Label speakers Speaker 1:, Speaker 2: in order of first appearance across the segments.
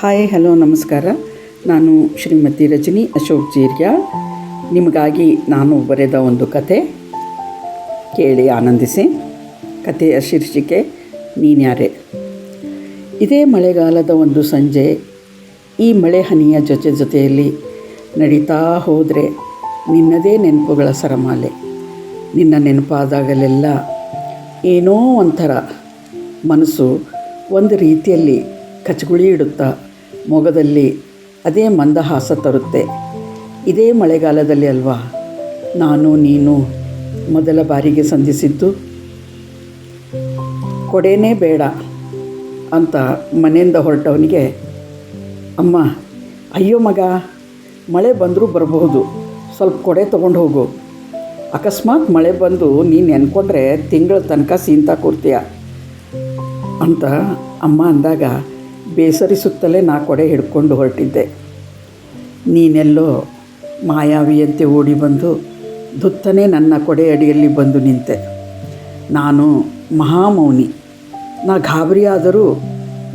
Speaker 1: Hi hello ನಮಸ್ಕಾರ. ನಾನು ಶ್ರೀಮತಿ ರಜನಿ ಅಶೋಕ್ ಜೀರ್ಯಾಳ್. ನಿಮಗಾಗಿ ನಾನು ಬರೆದ ಒಂದು ಕತೆ ಕೇಳಿ ಆನಂದಿಸಿ. ಕಥೆಯ ಶೀರ್ಷಿಕೆ ನೀನ್ಯಾರೆ. ಇದೇ ಮಳೆಗಾಲದ ಒಂದು ಸಂಜೆ, ಈ ಮಳೆ ಹನಿಯ ಜೊತೆಯಲ್ಲಿ ನಡೀತಾ ಹೋದರೆ ನಿನ್ನದೇ ನೆನಪುಗಳ ಸರಮಾಲೆ. ನಿನ್ನ ನೆನಪಾದಾಗಲೆಲ್ಲ ಏನೋ ಒಂಥರ ಮನಸ್ಸು ಒಂದು ರೀತಿಯಲ್ಲಿ ಕಚಗುಳಿ ಇಡುತ್ತಾ ಮೊಗದಲ್ಲಿ ಅದೇ ಮಂದಹಾಸ ತರುತ್ತೆ. ಇದೇ ಮಳೆಗಾಲದಲ್ಲಿ ಅಲ್ವಾ ನಾನು ನೀನು ಮೊದಲ ಬಾರಿಗೆ ಸಂಧಿಸಿದ್ದು. ಕೊಡೆನೇ ಬೇಡ ಅಂತ ಮನೆಯಿಂದ ಹೊರಟವನಿಗೆ ಅಮ್ಮ, ಅಯ್ಯೋ ಮಗ, ಮಳೆ ಬಂದರೂ ಬರಬಹುದು, ಸ್ವಲ್ಪ ಕೊಡೆ ತೊಗೊಂಡು ಹೋಗು. ಅಕಸ್ಮಾತ್ ಮಳೆ ಬಂದು ನೀನು ನೆನ್ಕೊಂಡ್ರೆ ತಿಂಗಳ ತನಕ ಸೀಂತಾ ಕೂರ್ತೀಯ ಅಂತ ಅಮ್ಮ ಅಂದಾಗ ಬೇಸರಿಸುತ್ತಲೇ ನಾ ಕೊಡೆ ಹಿಡ್ಕೊಂಡು ಹೊರಟಿದ್ದೆ. ನೀನೆಲ್ಲೋ ಮಾಯಾವಿಯಂತೆ ಓಡಿ ಬಂದು ಧುತ್ತನೇ ನನ್ನ ಕೊಡೆ ಅಡಿಯಲ್ಲಿ ಬಂದು ನಿಂತೆ. ನಾನು ಮಹಾಮೌನಿ. ನಾ ಗಾಬರಿಯಾದರೂ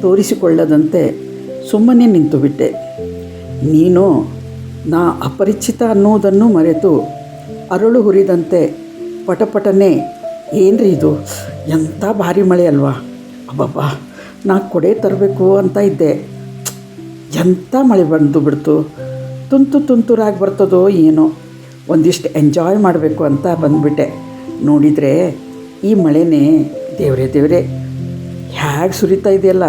Speaker 1: ತೋರಿಸಿಕೊಳ್ಳದಂತೆ ಸುಮ್ಮನೆ ನಿಂತು ಬಿಟ್ಟೆ. ನೀನು ನಾ ಅಪರಿಚಿತ ಅನ್ನುವುದನ್ನು ಮರೆತು ಅರಳು ಹುರಿದಂತೆ ಪಟಪಟನೆ, ಏನ್ರಿ ಇದು, ಎಂಥ ಭಾರಿ ಮಳೆ ಅಲ್ವಾ, ಅಬ್ಬಬ್ಬಾ, ನಾ ಕೊಡೆ ತರಬೇಕು ಅಂತ ಇದ್ದೆ, ಎಂಥ ಮಳೆ ಬಂದು ಬಿಡ್ತು, ತುಂತುರಾಗಿ ಬರ್ತದೋ ಏನೋ, ಒಂದಿಷ್ಟು ಎಂಜಾಯ್ ಮಾಡಬೇಕು ಅಂತ ಬಂದುಬಿಟ್ಟೆ. ನೋಡಿದರೆ ಈ ಮಳೆನೇ ದೇವರೇ ಹೇಗೆ ಸುರಿತಾ ಇದೆಯಲ್ಲ.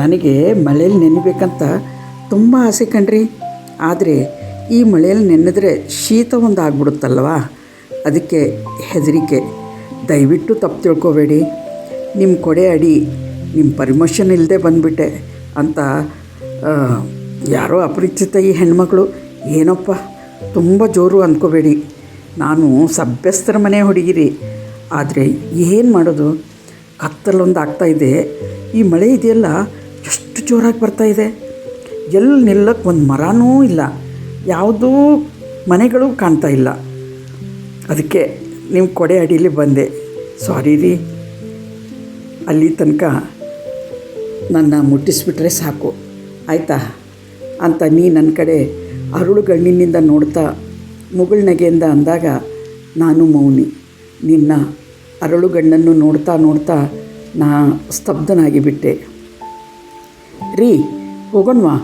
Speaker 1: ನನಗೆ ಮಳೇಲಿ ನೆನೆಬೇಕಂತ ತುಂಬ ಆಸೆ ಕಣ್ರಿ. ಆದರೆ ಈ ಮಳೆಯಲ್ಲಿ ನೆನೆದ್ರೆ ಶೀತ ಒಂದು ಆಗ್ಬಿಡುತ್ತಲ್ವ, ಅದಕ್ಕೆ ಹೆದರಿಕೆ. ದಯವಿಟ್ಟು ತಪ್ಪು ತಿಳ್ಕೊಬೇಡಿ. ನಿಮ್ಮ ಕೊಡೆ ಅಡಿ ನಿಮ್ಮ ಪರ್ಮಿಷನ್ ಇಲ್ಲದೆ ಬಂದುಬಿಟ್ಟೆ ಅಂತ ಯಾರೋ ಅಪರಿಚಿತ ಈ ಹೆಣ್ಮಗಳು, ಏನಪ್ಪ ತುಂಬ ಜೋರು ಅಂದ್ಕೋಬೇಡಿ. ನಾನು ಸಭ್ಯಸ್ಥರ ಮನೆ ಹುಡುಗಿರಿ. ಆದರೆ ಏನು ಮಾಡೋದು, ಕತ್ತಲೊಂದು ಆಗ್ತಾಯಿದೆ. ಈ ಮಳೆ ಇದೆಯಲ್ಲ ಎಷ್ಟು ಜೋರಾಗಿ ಬರ್ತಾಯಿದೆ. ಎಲ್ಲಿ ನಿಲ್ಲಕ್ಕೆ ಒಂದು ಮರನೂ ಇಲ್ಲ, ಯಾವುದೂ ಮನೆಗಳು ಕಾಣ್ತಾ ಇಲ್ಲ. ಅದಕ್ಕೆ ನಿಮ್ಮ ಕೊಡೆ ಅಡಿಲಿ ಬಂದೆ. ಸಾರಿ ರೀ, ಅಲ್ಲಿ ತನಕ ನನ್ನ ಮುಟ್ಟಿಸ್ಬಿಟ್ರೆ ಸಾಕು ಆಯಿತಾ ಅಂತ ನೀ ನನ್ನ ಕಡೆ ಅರುಳುಗಣ್ಣಿನಿಂದ ನೋಡ್ತಾ ಮುಗುಳ್ನಗೆಯಿಂದ ಅಂದಾಗ ನಾನು ಮೌನಿ. ನಿನ್ನ ಅರಳುಗಣ್ಣನ್ನು ನೋಡ್ತಾ ನಾ ಸ್ತಬ್ಧನಾಗಿ ಬಿಟ್ಟೆ. ರೀ ಹೋಗೋಣವಾ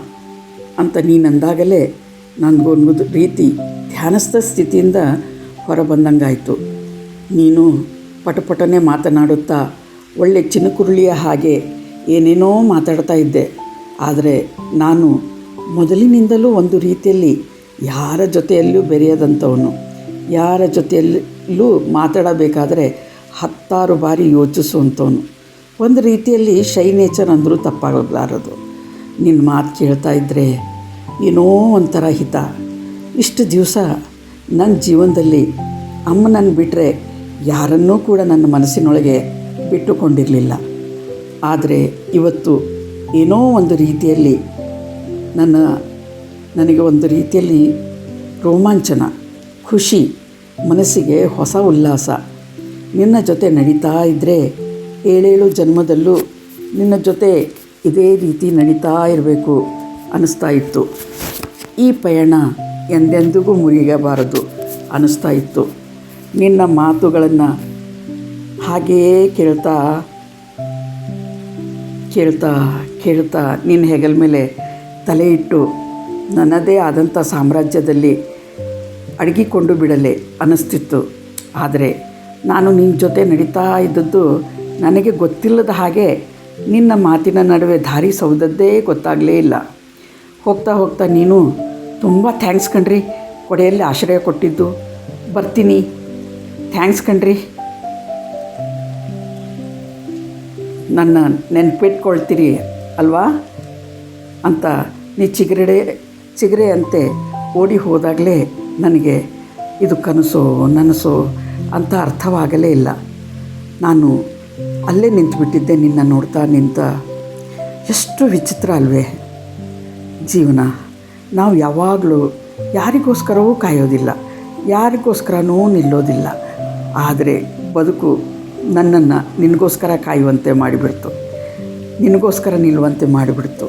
Speaker 1: ಅಂತ ನೀನಂದಾಗಲೇ ನನಗೊಂದು ರೀತಿ ಧ್ಯಾನಸ್ಥ ಸ್ಥಿತಿಯಿಂದ ಹೊರಬಂದಂಗಾಯಿತು. ನೀನು ಪಟಪಟನೆ ಮಾತನಾಡುತ್ತಾ ಒಳ್ಳೆ ಚಿನುಕುರುಳಿಯ ಹಾಗೆ ಏನೇನೋ ಮಾತಾಡ್ತಾ ಇದ್ದೆ. ಆದರೆ ನಾನು ಮೊದಲಿನಿಂದಲೂ ಒಂದು ರೀತಿಯಲ್ಲಿ ಯಾರ ಜೊತೆಯಲ್ಲೂ ಬೆರೆಯದಂಥವನು. ಯಾರ ಜೊತೆಯಲ್ಲೂ ಮಾತಾಡಬೇಕಾದರೆ 10 ಬಾರಿ ಯೋಚಿಸುವಂಥವನು. ಒಂದು ರೀತಿಯಲ್ಲಿ ಶೈ ನೇಚರ್ ಅಂದರೂ ತಪ್ಪಾಗಲಾರದು. ನಿನ್ನ ಮಾತು ಕೇಳ್ತಾ ಇದ್ದರೆ ಏನೋ ಒಂಥರ ಹಿತ. ಇಷ್ಟು ದಿವಸ ನನ್ನ ಜೀವನದಲ್ಲಿ ಅಮ್ಮನನ್ನು ಬಿಟ್ಟರೆ ಯಾರನ್ನೂ ಕೂಡ ನನ್ನ ಮನಸ್ಸಿನೊಳಗೆ ಬಿಟ್ಟುಕೊಂಡಿರಲಿಲ್ಲ. ಆದರೆ ಇವತ್ತು ಏನೋ ಒಂದು ರೀತಿಯಲ್ಲಿ ನನಗೆ ಒಂದು ರೀತಿಯಲ್ಲಿ ರೋಮಾಂಚನ, ಖುಷಿ, ಮನಸ್ಸಿಗೆ ಹೊಸ ಉಲ್ಲಾಸ. ನಿನ್ನ ಜೊತೆ ನಡೀತಾ ಇದ್ದರೆ 7 ಜನ್ಮದಲ್ಲೂ ನಿನ್ನ ಜೊತೆ ಇದೇ ರೀತಿ ನಡೀತಾ ಇರಬೇಕು ಅನ್ನಿಸ್ತಾ ಇತ್ತು. ಈ ಪಯಣ ಎಂದೆಂದಿಗೂ ಮುಗಿಯಬಾರದು ಅನ್ನಿಸ್ತಾ ಇತ್ತು. ನಿನ್ನ ಮಾತುಗಳನ್ನು ಹಾಗೆಯೇ ಕೇಳ್ತಾ ನಿನ್ನ ಹೆಗಲ ಮೇಲೆ ತಲೆ ಇಟ್ಟು ನನ್ನದೇ ಆದಂಥ ಸಾಮ್ರಾಜ್ಯದಲ್ಲಿ ಅಡಗಿಕೊಂಡು ಬಿಡಲೆ ಅನ್ನಿಸ್ತಿತ್ತು. ಆದರೆ ನಾನು ನಿನ್ನ ಜೊತೆ ನಡೀತಾ ಇದ್ದದ್ದು ನನಗೆ ಗೊತ್ತಿಲ್ಲದ ಹಾಗೆ ನಿನ್ನ ಮಾತಿನ ನಡುವೆ ದಾರಿ ಸೌದದ್ದೇ ಗೊತ್ತಾಗಲೇ ಇಲ್ಲ. ಹೋಗ್ತಾ ನೀನು ತುಂಬ ಥ್ಯಾಂಕ್ಸ್ ಕಣ್ರಿ, ಕೊಡೆಯಲ್ಲಿ ಆಶ್ರಯ ಕೊಟ್ಟಿದ್ದು, ಬರ್ತೀನಿ, ಥ್ಯಾಂಕ್ಸ್ ಕಣ್ರಿ, ನನ್ನ ನೆನಪಿಟ್ಕೊಳ್ತೀರಿ ಅಲ್ವಾ ಅಂತ ನೀ ಚಿಗರೆ ಅಂತೆ ಓಡಿ ಹೋದಾಗಲೇ ನನಗೆ ಇದು ಕನಸೋ ನನಸೋ ಅಂತ ಅರ್ಥವಾಗಲೇ ಇಲ್ಲ. ನಾನು ಅಲ್ಲೇ ನಿಂತುಬಿಟ್ಟಿದ್ದೆ ನಿನ್ನ ನೋಡ್ತಾ ಎಷ್ಟು ವಿಚಿತ್ರ ಅಲ್ವೇ ಜೀವನ. ನಾವು ಯಾವಾಗಲೂ ಯಾರಿಗೋಸ್ಕರವೂ ಕಾಯೋದಿಲ್ಲ, ಯಾರಿಗೋಸ್ಕರನೂ ನಿಲ್ಲೋದಿಲ್ಲ. ಆದರೆ ಬದುಕು ನನ್ನನ್ನು ನಿನಗೋಸ್ಕರ ಕಾಯುವಂತೆ ಮಾಡಿಬಿಡ್ತು, ನಿನಗೋಸ್ಕರ ನಿಲ್ಲುವಂತೆ ಮಾಡಿಬಿಡ್ತು.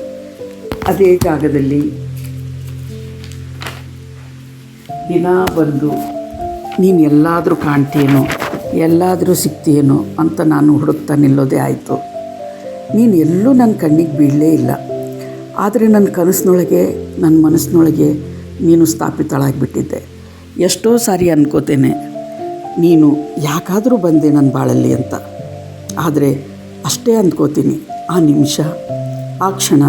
Speaker 1: ಅದೇ ಜಾಗದಲ್ಲಿ ದಿನ ಬಂದು ನೀನು ಎಲ್ಲಾದರೂ ಕಾಣ್ತೀಯೇನೋ, ಎಲ್ಲಾದರೂ ಸಿಗ್ತೀಯೇನೋ ಅಂತ ನಾನು ಹುಡುಕ್ತಾ ನಿಲ್ಲೋದೇ ಆಯಿತು. ನೀನು ಎಲ್ಲೂ ನನ್ನ ಕಣ್ಣಿಗೆ ಬೀಳಲೇ ಇಲ್ಲ. ಆದರೆ ನನ್ನ ಕನಸಿನೊಳಗೆ, ನನ್ನ ಮನಸ್ಸಿನೊಳಗೆ ನೀನು ಸ್ಥಾಪಿತಳಾಗಿಬಿಟ್ಟಿದ್ದೆ. ಎಷ್ಟೋ ಸಾರಿ ಅನ್ಕೋತೇನೆ, ನೀನು ಯಾಕಾದರೂ ಬಂದೆ ನನ್ನ ಬಾಳಲ್ಲಿ ಅಂತ. ಆದರೆ ಅಷ್ಟೇ ಅಂದ್ಕೋತೀನಿ, ಆ ನಿಮಿಷ, ಆ ಕ್ಷಣ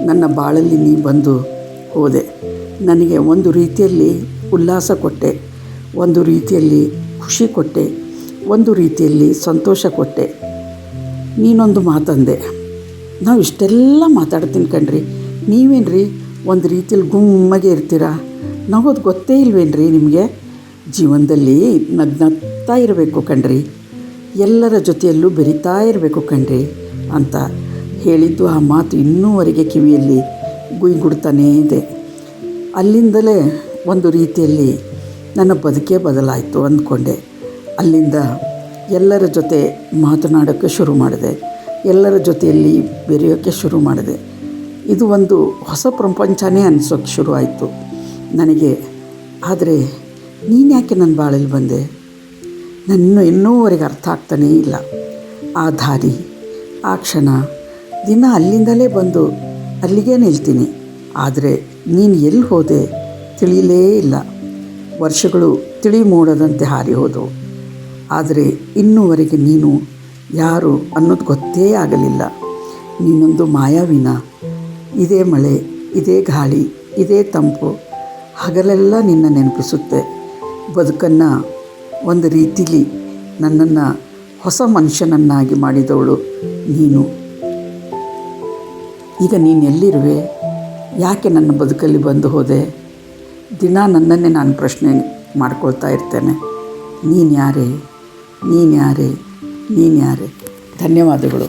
Speaker 1: ನನ್ನ ಬಾಳಲ್ಲಿ ನೀ ಬಂದು ಹೋದೆ. ನನಗೆ ಒಂದು ರೀತಿಯಲ್ಲಿ ಉಲ್ಲಾಸ ಕೊಟ್ಟೆ, ಒಂದು ರೀತಿಯಲ್ಲಿ ಖುಷಿ ಕೊಟ್ಟೆ, ಒಂದು ರೀತಿಯಲ್ಲಿ ಸಂತೋಷ ಕೊಟ್ಟೆ. ನೀನೊಂದು ಮಾತಂದೆ, ನಾವು ಇಷ್ಟೆಲ್ಲ ಮಾತಾಡ್ತೀನಿ ಕಣ್ರಿ, ನೀವೇನ್ರಿ ಒಂದು ರೀತಿಯಲ್ಲಿ ಗುಮ್ಮಗೆ ಇರ್ತೀರಾ, ನಗೋದು ಗೊತ್ತೇ ಇಲ್ವೇನ್ರಿ ನಿಮಗೆ? ಜೀವನದಲ್ಲಿ ನಗ್ನಗ್ತಾ ಇರಬೇಕು ಕಣ್ರಿ, ಎಲ್ಲರ ಜೊತೆಯಲ್ಲೂ ಬೆರಿತಾ ಇರಬೇಕು ಕಣ್ರಿ ಅಂತ ಹೇಳಿದ್ದು ಆ ಮಾತು ಇನ್ನೂವರೆಗೆ ಕಿವಿಯಲ್ಲಿ ಗುಯ್ಗುಡ್ತಾನೇ ಇದೆ. ಅಲ್ಲಿಂದಲೇ ಒಂದು ರೀತಿಯಲ್ಲಿ ನನ್ನ ಬದುಕೇ ಬದಲಾಯಿತು ಅಂದ್ಕೊಂಡೆ. ಅಲ್ಲಿಂದ ಎಲ್ಲರ ಜೊತೆ ಮಾತನಾಡೋಕ್ಕೆ ಶುರು ಮಾಡಿದೆ, ಎಲ್ಲರ ಜೊತೆಯಲ್ಲಿ ಬೆರೆಯೋಕ್ಕೆ ಶುರು ಮಾಡಿದೆ. ಇದು ಒಂದು ಹೊಸ ಪ್ರಪಂಚನೇ ಅನಿಸೋಕ್ಕೆ ಶುರು ಆಯಿತು ನನಗೆ. ಆದರೆ ನೀನು ಯಾಕೆ ನನ್ನ ಬಾಳಲ್ಲಿ ಬಂದೆ? ನನ್ನ ಇನ್ನೂವರೆಗೆ ಅರ್ಥ ಆಗ್ತಾನೇ ಇಲ್ಲ. ಆ ದಾರಿ, ಆ ಕ್ಷಣ, ದಿನ ಅಲ್ಲಿಂದಲೇ ಬಂದು ಅಲ್ಲಿಗೇ ನಿಲ್ತೀನಿ. ಆದರೆ ನೀನು ಎಲ್ಲಿ ಹೋದೆ ತಿಳಿಯಲೇ ಇಲ್ಲ. ವರ್ಷಗಳು ತಿಳಿ ಮೋಡದಂತೆ ಹಾರಿ ಹೋದವು. ಆದರೆ ಇನ್ನೂವರೆಗೆ ನೀನು ಯಾರು ಅನ್ನೋದು ಗೊತ್ತೇ ಆಗಲಿಲ್ಲ. ನೀನೊಂದು ಮಾಯಾವಿನ. ಇದೇ ಮಳೆ, ಇದೇ ಗಾಳಿ, ಇದೇ ತಂಪು ಹಗಲೆಲ್ಲ ನಿನ್ನ ನೆನಪಿಸುತ್ತೆ. ಬದುಕನ್ನು ಒಂದು ರೀತಿಲಿ ನನ್ನನ್ನು ಹೊಸ ಮನುಷ್ಯನನ್ನಾಗಿ ಮಾಡಿದವಳು ನೀನು. ಈಗ ನೀನು ಎಲ್ಲಿರುವೆ? ಯಾಕೆ ನನ್ನ ಬದುಕಲ್ಲಿ ಬಂದು ಹೋದೆ? ದಿನ ನನ್ನನ್ನೇ ನಾನು ಪ್ರಶ್ನೆ ಮಾಡ್ಕೊಳ್ತಾ ಇರ್ತೇನೆ, ನೀನು ಯಾರೇ, ನೀನು ಯಾರೇ, ನೀನು ಯಾರೇ? ಧನ್ಯವಾದಗಳು.